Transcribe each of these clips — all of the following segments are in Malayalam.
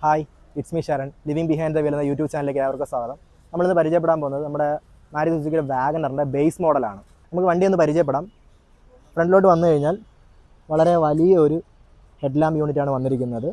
Hi, it's me Sharan. Living behind the wheel എന്ന യൂട്യൂബ് ചാനലിലേക്ക് ഏവർക്കും സ്വാഗതം. നമ്മളിന്ന് പരിചയപ്പെടാൻ പോകുന്നത് നമ്മുടെ മാരുതി സുസുക്കിയുടെ വാഗണറിൻ്റെ ബേസ് മോഡലാണ്. നമുക്ക് വണ്ടി ഒന്ന് പരിചയപ്പെടാം. ഫ്രണ്ടിലോട്ട് വന്നു കഴിഞ്ഞാൽ വളരെ വലിയ ഒരു ഹെഡ് ലാമ്പ് യൂണിറ്റാണ് വന്നിരിക്കുന്നത്.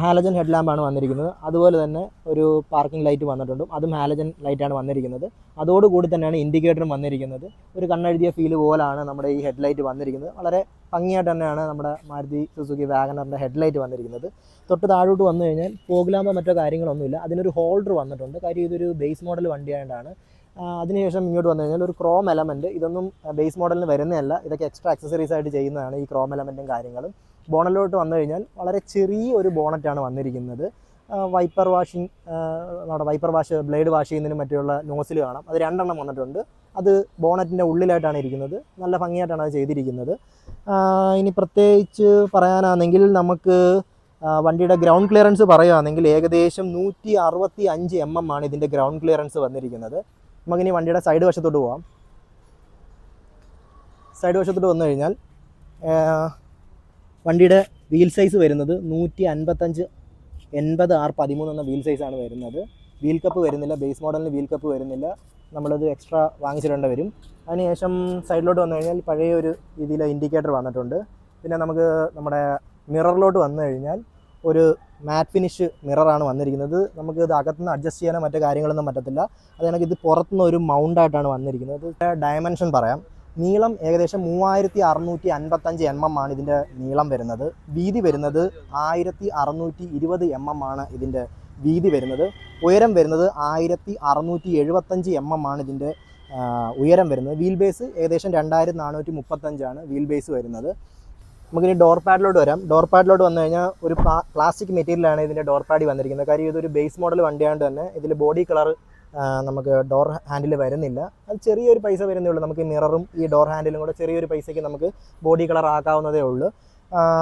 ഹാലജൻ ഹെഡ് ലാമ്പാണ് വന്നിരിക്കുന്നത്. അതുപോലെ തന്നെ ഒരു പാർക്കിംഗ് ലൈറ്റ് വന്നിട്ടുണ്ട്, അതും ഹാലജൻ ലൈറ്റാണ് വന്നിരിക്കുന്നത്. അതോടുകൂടി തന്നെയാണ് ഇൻഡിക്കേറ്ററും വന്നിരിക്കുന്നത്. ഒരു കണ്ണെഴുതിയ ഫീൽ പോലാണ് നമ്മുടെ ഈ ഹെഡ് ലൈറ്റ് വന്നിരിക്കുന്നത്. വളരെ ഭംഗിയായിട്ട് തന്നെയാണ് നമ്മുടെ മാരുതി സുസുക്കി വാഗണറിൻ്റെ ഹെഡ് ലൈറ്റ് വന്നിരിക്കുന്നത്. തൊട്ട് താഴോട്ട് വന്നു കഴിഞ്ഞാൽ ഫോഗ് ലാമ്പോ മറ്റോ കാര്യങ്ങളൊന്നുമില്ല. അതിനൊരു ഹോൾഡർ വന്നിട്ടുണ്ട്. കാര്യം ഇതൊരു ബേസ് മോഡൽ വണ്ടിയായതുകൊണ്ടാണ്. അതിനുശേഷം ഇങ്ങോട്ട് വന്നു കഴിഞ്ഞാൽ ഒരു ക്രോം എലമെൻറ്റ്, ഇതൊന്നും ബേസ് മോഡലിന് വരുന്നതല്ല, ഇതൊക്കെ എക്സ്ട്രാ അക്സസറീസ് ആയിട്ട് ചെയ്യുന്നതാണ് ഈ ക്രോം എലമെൻറ്റും കാര്യങ്ങളും. ബോണറ്റിലോട്ട് വന്നു കഴിഞ്ഞാൽ വളരെ ചെറിയ ഒരു ബോണറ്റാണ് വന്നിരിക്കുന്നത്. വൈപ്പർ വാഷിംഗ്, നമ്മുടെ വൈപ്പർ വാഷ് ബ്ലേഡ് വാഷ് ചെയ്യുന്നതിനും മറ്റുള്ള നോസിൽ കാണാം. അത് 2 വന്നിട്ടുണ്ട്. അത് ബോണറ്റിൻ്റെ ഉള്ളിലായിട്ടാണ് ഇരിക്കുന്നത്. നല്ല ഭംഗിയായിട്ടാണ് അത് ചെയ്തിരിക്കുന്നത്. ഇനി പ്രത്യേകിച്ച് പറയാനാണെങ്കിൽ നമുക്ക് വണ്ടിയുടെ ഗ്രൗണ്ട് ക്ലിയറൻസ് പറയുകയാണെങ്കിൽ ഏകദേശം 165 mm ആണ് ഇതിൻ്റെ ഗ്രൗണ്ട് ക്ലിയറൻസ് വന്നിരിക്കുന്നത്. നമുക്കിനി വണ്ടിയുടെ സൈഡ് വശത്തോട്ട് പോകാം. സൈഡ് വശത്തോട്ട് വന്നു കഴിഞ്ഞാൽ വണ്ടിയുടെ വീൽ സൈസ് വരുന്നത് 155 80R13 എന്ന വീൽ സൈസാണ് വരുന്നത്. വീൽ കപ്പ് വരുന്നില്ല, ബേസ് മോഡലിന് വീൽ കപ്പ് വരുന്നില്ല. നമ്മളത് എക്സ്ട്രാ വാങ്ങിച്ചിടേണ്ടി വരും. അതിനുശേഷം സൈഡിലോട്ട് വന്നു കഴിഞ്ഞാൽ പഴയ ഒരു രീതിയിൽ ഇൻഡിക്കേറ്റർ വന്നിട്ടുണ്ട്. പിന്നെ നമുക്ക് നമ്മുടെ മിററിലോട്ട് വന്നു കഴിഞ്ഞാൽ ഒരു മാറ്റ് ഫിനിഷ് മിററാണ് വന്നിരിക്കുന്നത്. നമുക്ക് ഇത് അകത്തുനിന്ന് അഡ്ജസ്റ്റ് ചെയ്യാനോ മറ്റു കാര്യങ്ങളൊന്നും പറ്റത്തില്ല. അത് കണക്ക് ഇത് പുറത്തുനിന്ന് ഒരു മൗണ്ടായിട്ടാണ് വന്നിരിക്കുന്നത്. ഡയമെൻഷൻ പറയാം. നീളം ഏകദേശം 3655 mm ആണ് ഇതിൻ്റെ നീളം വരുന്നത്. വീതി വരുന്നത് 1620 mm ആണ് ഇതിൻ്റെ വീതി വരുന്നത്. ഉയരം വരുന്നത് 1675 mm ആണ് ഇതിൻ്റെ ഉയരം വരുന്നത്. വീൽ ബേസ് ഏകദേശം 2435 ആണ് വീൽ ബേസ് വരുന്നത്. നമുക്കിനി ഡോർ പാഡിലോട്ട് വരാം. ഡോർ പാഡിലോട്ട് വന്നു കഴിഞ്ഞാൽ ഒരു പ്ലാസ്റ്റിക് മെറ്റീരിയലാണ് ഇതിൻ്റെ ഡോർ പാഡിൽ വന്നിരിക്കുന്നത്. കാര്യം ഇതൊരു ബേസ് മോഡൽ വണ്ടിയായതുകൊണ്ട് തന്നെ ഇതിൽ ബോഡി കളർ നമുക്ക് ഡോർ ഹാൻഡിൽ വരുന്നില്ല. അത് ചെറിയൊരു പൈസ വരുന്നേ ഉള്ളൂ. നമുക്ക് മിററും ഈ ഡോർ ഹാൻഡിലും കൂടെ ചെറിയൊരു പൈസയ്ക്ക് നമുക്ക് ബോഡി കളർ ആക്കാവുന്നതേ ഉള്ളൂ.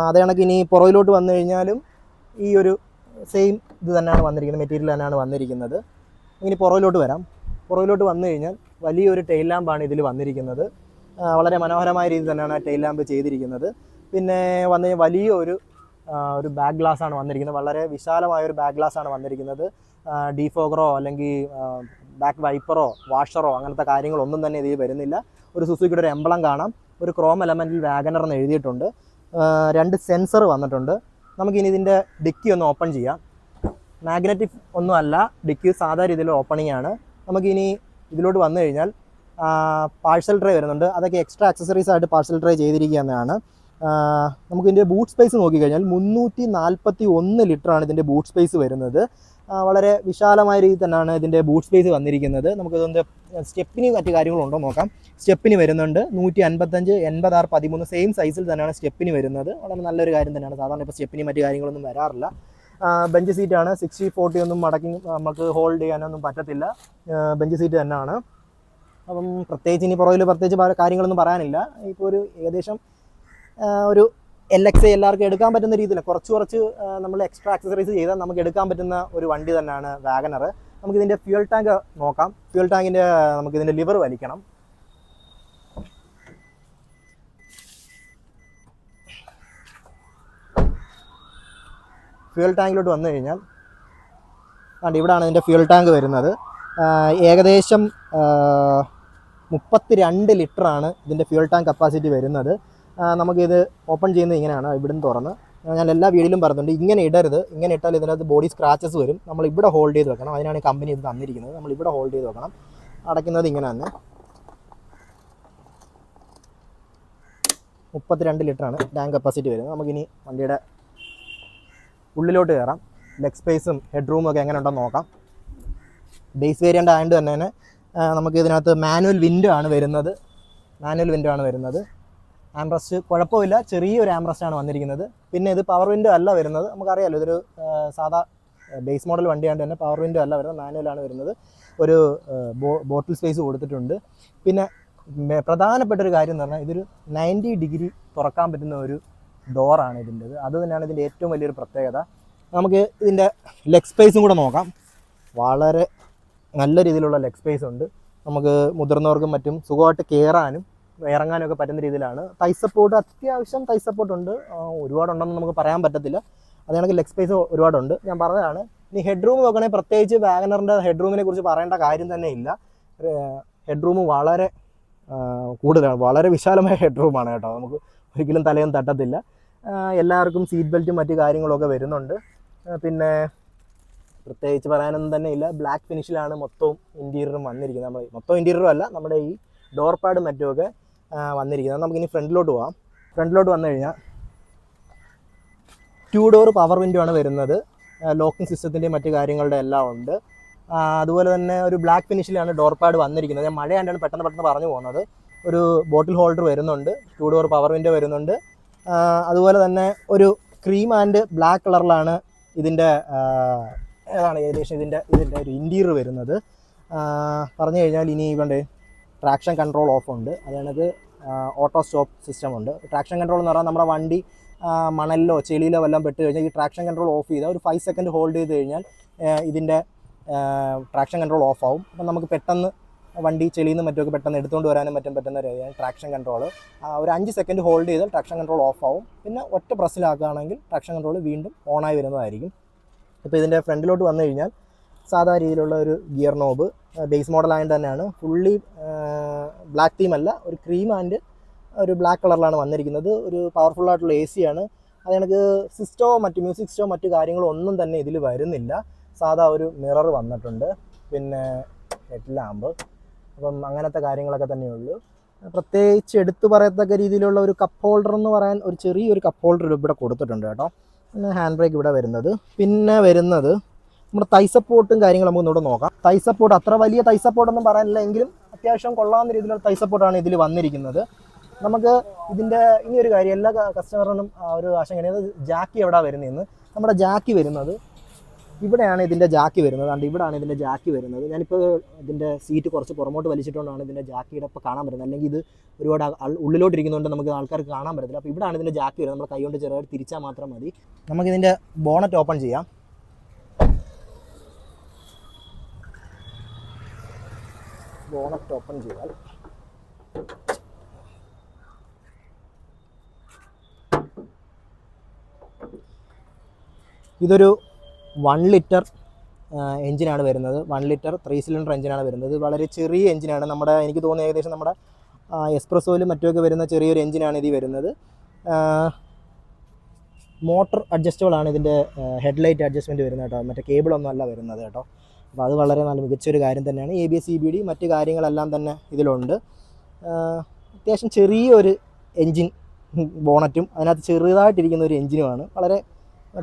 അതേ കണക്ക് ഇനി പുറകിലോട്ട് വന്നു കഴിഞ്ഞാലും ഈ ഒരു സെയിം ഇത് തന്നെയാണ് വന്നിരിക്കുന്നത്, മെറ്റീരിയൽ തന്നെയാണ് വന്നിരിക്കുന്നത്. ഇനി പുറകിലോട്ട് വരാം. പുറകിലോട്ട് വന്നു കഴിഞ്ഞാൽ വലിയൊരു ടെയിൽ ലാമ്പാണ് ഇതിൽ വന്നിരിക്കുന്നത്. വളരെ മനോഹരമായ രീതിയിൽ തന്നെയാണ് ആ ടെയിൽ ലാമ്പ് ചെയ്തിരിക്കുന്നത്. പിന്നെ വന്നു കഴിഞ്ഞാൽ വലിയൊരു ബാക്ക് ഗ്ലാസ് ആണ് വന്നിരിക്കുന്നത്. വളരെ വിശാലമായൊരു ബാക്ക് ഗ്ലാസ് ആണ് വന്നിരിക്കുന്നത്. ഡീഫോഗറോ അല്ലെങ്കിൽ ബാക്ക് വൈപ്പറോ വാഷറോ അങ്ങനത്തെ കാര്യങ്ങളൊന്നും തന്നെ ഇതിൽ വരുന്നില്ല. ഒരു സുസുക്കിയുടെ ഒരു എംബ്ലം കാണാം. ഒരു ക്രോം എലമെൻറ്റിൽ വാഗണർ എന്ന് എഴുതിയിട്ടുണ്ട്. 2 സെൻസർ വന്നിട്ടുണ്ട്. നമുക്കിനി ഇതിൻ്റെ ഡിക്കി ഒന്ന് ഓപ്പൺ ചെയ്യാം. മാഗ്നറ്റിക് ഒന്നും അല്ല, ഡിക്കി സാധാ രീതിയിൽ ഓപ്പണിംഗ് ആണ്. നമുക്കിനി ഇതിലോട്ട് വന്നു കഴിഞ്ഞാൽ പാഴ്സൽ ട്രേ വരുന്നുണ്ട്. അതൊക്കെ എക്സ്ട്രാ അക്സസറീസ് ആയിട്ട് പാഴ്സൽ ട്രേ ചെയ്തിരിക്കുന്നതാണ്. നമുക്കിതിൻ്റെ ബൂട്ട് സ്പേസ് നോക്കിക്കഴിഞ്ഞാൽ 341 ലിറ്ററാണ് ഇതിൻ്റെ ബൂട്ട് സ്പേസ് വരുന്നത്. വളരെ വിശാലമായ രീതിയിൽ തന്നെയാണ് ഇതിൻ്റെ ബൂട്ട് സ്പേസ് വന്നിരിക്കുന്നത്. നമുക്കിതൊന്ന് സ്റ്റെപ്പിന് മറ്റു കാര്യങ്ങളുണ്ടോ നോക്കാം. സ്റ്റെപ്പിന് വരുന്നുണ്ട് 155 80R13 സെയിം സൈസിൽ തന്നെയാണ് സ്റ്റെപ്പിന് വരുന്നത്. വളരെ നല്ലൊരു കാര്യം തന്നെയാണ്. സാധാരണ ഇപ്പോൾ സ്റ്റെപ്പിന് മറ്റു കാര്യങ്ങളൊന്നും വരാറില്ല. ബെഞ്ച് സീറ്റാണ്. 60-40 ഒന്നും മടക്കി നമുക്ക് ഹോൾഡ് ചെയ്യാനൊന്നും പറ്റത്തില്ല. ബെഞ്ച് സീറ്റ് തന്നെയാണ്. അപ്പം പ്രത്യേകിച്ച് ഇനി പുറകിൽ പ്രത്യേകിച്ച് കാര്യങ്ങളൊന്നും പറയാനില്ല. ഇപ്പോൾ ഒരു ഏകദേശം ഒരു LX എല്ലാവർക്കും എടുക്കാൻ പറ്റുന്ന രീതിയിൽ കുറച്ച് നമ്മൾ എക്സ്ട്രാ അക്സസറീസ് ചെയ്താൽ നമുക്ക് എടുക്കാൻ പറ്റുന്ന ഒരു വണ്ടി തന്നെയാണ് വാഗണർ. നമുക്കിതിൻ്റെ ഫ്യൂൽ ടാങ്ക് നോക്കാം. ഫ്യൂൽ ടാങ്കിൻ്റെ നമുക്കിതിൻ്റെ ലിവർ വലിക്കണം. ഫ്യൂൽ ടാങ്കിലോട്ട് വന്നു കഴിഞ്ഞാൽ ഇവിടെയാണ് ഇതിൻ്റെ ഫ്യൂൽ ടാങ്ക് വരുന്നത്. ഏകദേശം 32 ലിറ്ററാണ് ഇതിൻ്റെ ഫ്യൂൽ ടാങ്ക് കപ്പാസിറ്റി വരുന്നത്. നമുക്കിത് ഓപ്പൺ ചെയ്യുന്നത് ഇങ്ങനെയാണ്. ഇവിടുന്ന് തുറന്ന് ഞാൻ എല്ലാ വീഡിയോയിലും പറഞ്ഞിട്ടുണ്ട്, ഇങ്ങനെ ഇടരുത്. ഇങ്ങനെ ഇട്ടാൽ ഇതിനകത്ത് ബോഡി സ്ക്രാച്ചസ് വരും. നമ്മൾ ഇവിടെ ഹോൾഡ് ചെയ്ത് വെക്കണം. അതിനാണ് ഈ കമ്പനി ഇത് തന്നിരിക്കുന്നത്. നമ്മൾ ഇവിടെ ഹോൾഡ് ചെയ്ത് വെക്കണം. അടയ്ക്കുന്നത് ഇങ്ങനെ തന്നെ. 32 ലിറ്ററാണ് ടാങ്ക് കപ്പാസിറ്റി വരുന്നത്. നമുക്കിനി വണ്ടിയുടെ ഉള്ളിലോട്ട് കയറാം. ലെഗ് സ്പേസും ഹെഡ് റൂമും ഒക്കെ എങ്ങനെ ഉണ്ടെന്ന് നോക്കാം. ബേസ് വേരിയൻ്റ് ആയതുകൊണ്ട് തന്നെ നമുക്ക് ഇതിനകത്ത് മാനുവൽ വിൻഡോ ആണ് വരുന്നത്. ആംബ്രസ്റ്റ് കുഴപ്പമില്ല, ചെറിയൊരു ആംബ്രസ്റ്റാണ് വന്നിരിക്കുന്നത്. പിന്നെ ഇത് പവർ വിൻഡോ അല്ല വരുന്നത്. നമുക്കറിയാമല്ലോ ഇതൊരു സാധാ ബേസ് മോഡൽ വണ്ടിയാണ്ട് തന്നെ പവർ വിൻഡോ അല്ല വരുന്നത്, മാനുവലാണ് വരുന്നത്. ഒരു ബോട്ടിൽ സ്പേസ് കൊടുത്തിട്ടുണ്ട്. പിന്നെ പ്രധാനപ്പെട്ട ഒരു കാര്യം എന്ന് പറഞ്ഞാൽ ഇതൊരു 90 ഡിഗ്രി തുറക്കാൻ പറ്റുന്ന ഒരു ഡോറാണ് ഇതിൻ്റെത്. അത് തന്നെയാണ് ഇതിൻ്റെ ഏറ്റവും വലിയൊരു പ്രത്യേകത. നമുക്ക് ഇതിൻ്റെ ലെഗ് സ്പേസും കൂടെ നോക്കാം. വളരെ നല്ല രീതിയിലുള്ള ലെഗ് സ്പേസ് ഉണ്ട്. നമുക്ക് മുതിർന്നവർക്കും മറ്റും സുഖമായിട്ട് കയറാനും ഇറങ്ങാനൊക്കെ പറ്റുന്ന രീതിയിലാണ്. തൈ സപ്പോർട്ട്, അത്യാവശ്യം തൈ സപ്പോർട്ട് ഉണ്ട്. ഒരുപാടുണ്ടെന്ന് നമുക്ക് പറയാൻ പറ്റത്തില്ല. അത് കണക്ക് ലെഗ് സ്പേസ് ഒരുപാടുണ്ട്. ഞാൻ പറഞ്ഞതാണ്. ഇനി ഹെഡ് റൂം നോക്കണമെങ്കിൽ പ്രത്യേകിച്ച് വാഗനറിൻ്റെ ഹെഡ് റൂമിനെ കുറിച്ച് പറയേണ്ട കാര്യം തന്നെ ഇല്ല. ഹെഡ് റൂം വളരെ കൂടുതലാണ്, വളരെ വിശാലമായ ഹെഡ് റൂമാണ് കേട്ടോ. നമുക്ക് ഒരിക്കലും തലയൊന്നും തട്ടത്തില്ല. എല്ലാവർക്കും സീറ്റ് ബെൽറ്റും മറ്റു കാര്യങ്ങളൊക്കെ വരുന്നുണ്ട്. പിന്നെ പ്രത്യേകിച്ച് പറയാനൊന്നും തന്നെ ഇല്ല. ബ്ലാക്ക് ഫിനിഷിലാണ് മൊത്തവും ഇൻറ്റീരിയറും വന്നിരിക്കുന്നത്. നമ്മൾ മൊത്തം ഇൻറ്റീരിയറും അല്ല, നമ്മുടെ ഈ ഡോർ പാഡും മറ്റുമൊക്കെ വന്നിരിക്കുന്നത്. നമുക്കിനി ഫ്രണ്ടിലോട്ട് പോകാം. ഫ്രണ്ടിലോട്ട് വന്നു കഴിഞ്ഞാൽ 2 ഡോർ പവർ വിൻഡോ ആണ് വരുന്നത്. ലോക്കിംഗ് സിസ്റ്റത്തിൻ്റെയും മറ്റു കാര്യങ്ങളുടെ എല്ലാം ഉണ്ട്. അതുപോലെ തന്നെ ഒരു ബ്ലാക്ക് ഫിനിഷിലാണ് ഡോർ പാഡ് വന്നിരിക്കുന്നത്. ഞാൻ മഴയാണ്ടാണ് പെട്ടെന്ന് പറഞ്ഞു പോകുന്നത്. ഒരു ബോട്ടിൽ ഹോൾഡർ വരുന്നുണ്ട്. 2 ഡോർ പവർ വിൻഡോ വരുന്നുണ്ട്. അതുപോലെ തന്നെ ഒരു ക്രീം ആൻഡ് ബ്ലാക്ക് കളറിലാണ് ഇതിൻ്റെ ഏതാണ് ഏകദേശം ഇതിൻ്റെ ഒരു ഇൻറ്റീരിയർ വരുന്നത്. പറഞ്ഞു കഴിഞ്ഞാൽ ഇനി ഇവണ്ട് ട്രാക്ഷൻ കൺട്രോൾ ഓഫ് ഉണ്ട്. അതായത് ഓട്ടോ സ്റ്റോപ്പ് സിസ്റ്റം ഉണ്ട്. ട്രാക്ഷൻ കൺട്രോൾ എന്ന് പറഞ്ഞാൽ നമ്മുടെ വണ്ടി മണലിലോ ചെളിയിലോ വല്ലതും പെട്ട് കഴിഞ്ഞാൽ ഈ ട്രാക്ഷൻ കൺട്രോൾ ഓഫ് ചെയ്താൽ ഒരു 5 സെക്കൻഡ് ഹോൾഡ് ചെയ്ത് കഴിഞ്ഞാൽ ഇതിൻ്റെ ട്രാക്ഷൻ കൺട്രോൾ ഓഫ് ആവും. അപ്പം നമുക്ക് പെട്ടെന്ന് വണ്ടി ചെളിയിൽ നിന്ന് മറ്റുമൊക്കെ പെട്ടെന്ന് എടുത്തുകൊണ്ട് വരാനും പറ്റുന്ന രീതിയാണ് ട്രാക്ഷൻ കൺട്രോൾ. ഒരു 5 സെക്കൻഡ് ഹോൾഡ് ചെയ്താൽ ട്രാക്ഷൻ കൺട്രോൾ ഓഫ് ആവും. പിന്നെ ഒറ്റ പ്രസ്സിലാക്കുകയാണെങ്കിൽ ട്രാക്ഷൻ കൺട്രോൾ വീണ്ടും ഓണായി വരുന്നതായിരിക്കും. ഇപ്പോൾ ഇതിൻ്റെ ഫ്രണ്ടിലോട്ട് വന്നു കഴിഞ്ഞാൽ സാധാ രീതിയിലുള്ള ഒരു ഗിയർ നോബ്, ബേസ് മോഡൽ ആയതുകൊണ്ട് തന്നെയാണ്. ഫുള്ളി ബ്ലാക്ക് തീം അല്ല, ഒരു ക്രീം ആൻഡ് ഒരു ബ്ലാക്ക് കളറിലാണ് വന്നിരിക്കുന്നത്. ഒരു പവർഫുള്ളായിട്ടുള്ള AC ആണ്. അത് എനിക്ക് മ്യൂസിക് സിസ്റ്റമോ മറ്റു കാര്യങ്ങളോ ഒന്നും തന്നെ ഇതിൽ വരുന്നില്ല. സാധാ ഒരു മിറർ വന്നിട്ടുണ്ട്, പിന്നെ ഹെഡ് ലാമ്പ്. അപ്പം അങ്ങനത്തെ കാര്യങ്ങളൊക്കെ തന്നെയുള്ളൂ. പ്രത്യേകിച്ച് എടുത്തു പറയത്തക്ക രീതിയിലുള്ള ഒരു കപ്പ് ഹോൾഡർ എന്ന് പറയാൻ ഒരു ചെറിയൊരു കപ്പ് ഹോൾഡർ ഇവിടെ കൊടുത്തിട്ടുണ്ട് കേട്ടോ. പിന്നെ ഹാൻഡ് ബ്രേക്ക് ഇവിടെ വരുന്നത്. പിന്നെ വരുന്നത് നമ്മുടെ തൈ സപ്പോർട്ടും കാര്യങ്ങളും നമുക്ക് ഇവിടെ നോക്കാം. തൈ സപ്പോർട്ട് അത്ര വലിയ തൈ സപ്പോർട്ടൊന്നും പറയാനില്ല, എങ്കിലും അത്യാവശ്യം കൊള്ളാവുന്ന രീതിയിലുള്ള തൈ സപ്പോർട്ടാണ് ഇതിൽ വന്നിരിക്കുന്നത്. നമുക്ക് ഇതിൻ്റെ ഇനിയൊരു കാര്യം, എല്ലാ കസ്റ്റമറിനും ഒരു ആശങ്കയാണ് ജാക്കി എവിടെ വരുന്നതെന്ന്. നമ്മുടെ ജാക്കി വരുന്നത് ഇവിടെയാണ്. ഇതിൻ്റെ ജാക്കി വരുന്നത് അതുകൊണ്ട് ഇവിടെയാണ് ഇതിൻ്റെ ജാക്കി വരുന്നത്. ഞാനിപ്പോൾ ഇതിൻ്റെ സീറ്റ് കുറച്ച് പുറമോട്ട് വലിച്ചിട്ടുകൊണ്ടാണ് ഇതിൻ്റെ ജാക്കിയുടെ ഇപ്പോൾ കാണാൻ പറ്റുന്നത്. അല്ലെങ്കിൽ ഇത് ഒരുപാട് ഉള്ളിലോട്ടിരിക്കുന്നതുകൊണ്ട് നമുക്ക് ആൾക്കാർക്ക് കാണാൻ പറ്റത്തില്ല. അപ്പോൾ ഇവിടെയാണ് ഇതിൻ്റെ ജാക്കി വരുന്നത്. നമ്മൾ കൈകൊണ്ട് ചെറുതായിട്ട് തിരിച്ചാൽ മാത്രം മതി. നമുക്കിതിൻ്റെ ബോണറ്റ് ഓപ്പൺ ചെയ്യാം. ബോണറ്റ് ഓപ്പൺ ചെയ്താൽ ഇതൊരു 1 ലിറ്റർ എഞ്ചിനാണ് വരുന്നത്. 1 ലിറ്റർ 3 സിലിണ്ടർ എഞ്ചിനാണ് വരുന്നത്. വളരെ ചെറിയ എഞ്ചിനാണ്. നമ്മുടെ എനിക്ക് തോന്നുന്നത് ഏകദേശം നമ്മുടെ എക്സ്പ്രസോയിലും മറ്റുമൊക്കെ വരുന്ന ചെറിയൊരു എഞ്ചിനാണ് ഇതിൽ വരുന്നത്. മോട്ടർ അഡ്ജസ്റ്റബിൾ ആണ് ഇതിൻ്റെ ഹെഡ്ലൈറ്റ് അഡ്ജസ്റ്റ്മെൻറ്റ് വരുന്നത് കേട്ടോ. മറ്റേ കേബിളൊന്നും അല്ല വരുന്നത് കേട്ടോ. അപ്പോൾ അത് വളരെ നല്ല മികച്ചൊരു കാര്യം തന്നെയാണ്. ABS CBD മറ്റ് കാര്യങ്ങളെല്ലാം തന്നെ ഇതിലുണ്ട്. അത്യാവശ്യം ചെറിയൊരു എൻജിൻ ബോണറ്റും അതിനകത്ത് ചെറുതായിട്ടിരിക്കുന്ന ഒരു എൻജിനുമാണ്. വളരെ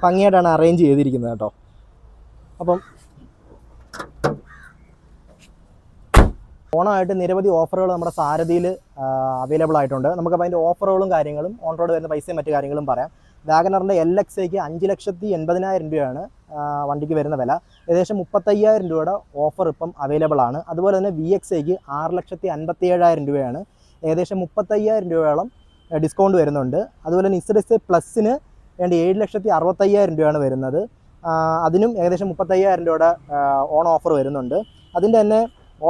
ഭംഗിയായിട്ടാണ് അറേഞ്ച് ചെയ്തിരിക്കുന്നത് കേട്ടോ. അപ്പം ഓണമായിട്ട് നിരവധി ഓഫറുകൾ നമ്മുടെ സാരഥിയിൽ അവൈലബിൾ ആയിട്ടുണ്ട്. നമുക്കപ്പോൾ അതിൻ്റെ ഓഫറുകളും കാര്യങ്ങളും ഓൺ റോഡ് വരുന്ന പൈസയും മറ്റു കാര്യങ്ങളും പറയാം. വാഗനറിൻ്റെ LXIക്ക് 5,80,000 രൂപയാണ് വണ്ടിക്ക് വരുന്ന വില. ഏകദേശം 35,000 രൂപയുടെ ഓഫർ ഇപ്പം അവൈലബിൾ ആണ്. അതുപോലെ തന്നെ VXIക്ക് 6,57,000 രൂപയാണ്. ഏകദേശം 35,000 രൂപയോളം ഡിസ്കൗണ്ട് വരുന്നുണ്ട്. അതുപോലെ തന്നെ ZXi പ്ലസിന് വേണ്ടി 7,65,000 രൂപയാണ് വരുന്നത്. അതിനും ഏകദേശം 35,000 രൂപയുടെ ഓൺ ഓഫർ വരുന്നുണ്ട്. അതിൻ്റെ തന്നെ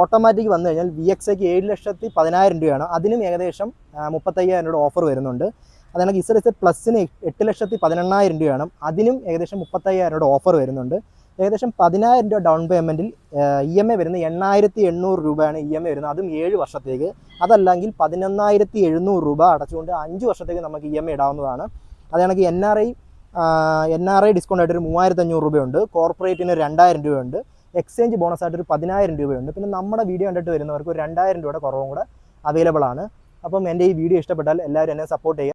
ഓട്ടോമാറ്റിക് വന്നു കഴിഞ്ഞാൽ VXIക്ക് 7,10,000 രൂപയാണ്. അതിനും ഏകദേശം 35,000 രൂപയുടെ ഓഫർ വരുന്നുണ്ട്. അതാണെങ്കിൽ ZXi പ്ലസിന് 8,18,000 രൂപയാണ്. അതിനും ഏകദേശം 35,000 രൂപയുടെ ഓഫർ വരുന്നുണ്ട്. ഏകദേശം 10,000 രൂപ ഡൗൺ പേയ്മെൻറ്റിൽ EMI വരുന്നത് 8,800 രൂപയാണ് EMI വരുന്നത്. അതും 7 വർഷത്തേക്ക്. അതല്ലെങ്കിൽ 11,700 രൂപ അടച്ചുകൊണ്ട് 5 വർഷത്തേക്ക് നമുക്ക് EMI ഇടാവുന്നതാണ്. അതാണെങ്കിൽ NRI ഡിസ്കൗണ്ട് ആയിട്ടൊരു 3,500 രൂപയുണ്ട്. കോർപ്പറേറ്റിന് 2,000 രൂപയുണ്ട്. എക്സ്ചേഞ്ച് ബോണസ് ആയിട്ടൊരു 10,000 രൂപയുണ്ട്. പിന്നെ നമ്മുടെ വീഡിയോ കണ്ടിട്ട് വരുന്നവർക്ക് ഒരു 2,000 രൂപയുടെ കുറവും കൂടെ അവൈലബിൾ ആണ്. അപ്പം എൻ്റെ ഈ വീഡിയോ ഇഷ്ടപ്പെട്ടാൽ എല്ലാവരും എന്നെ സപ്പോർട്ട് ചെയ്യുക.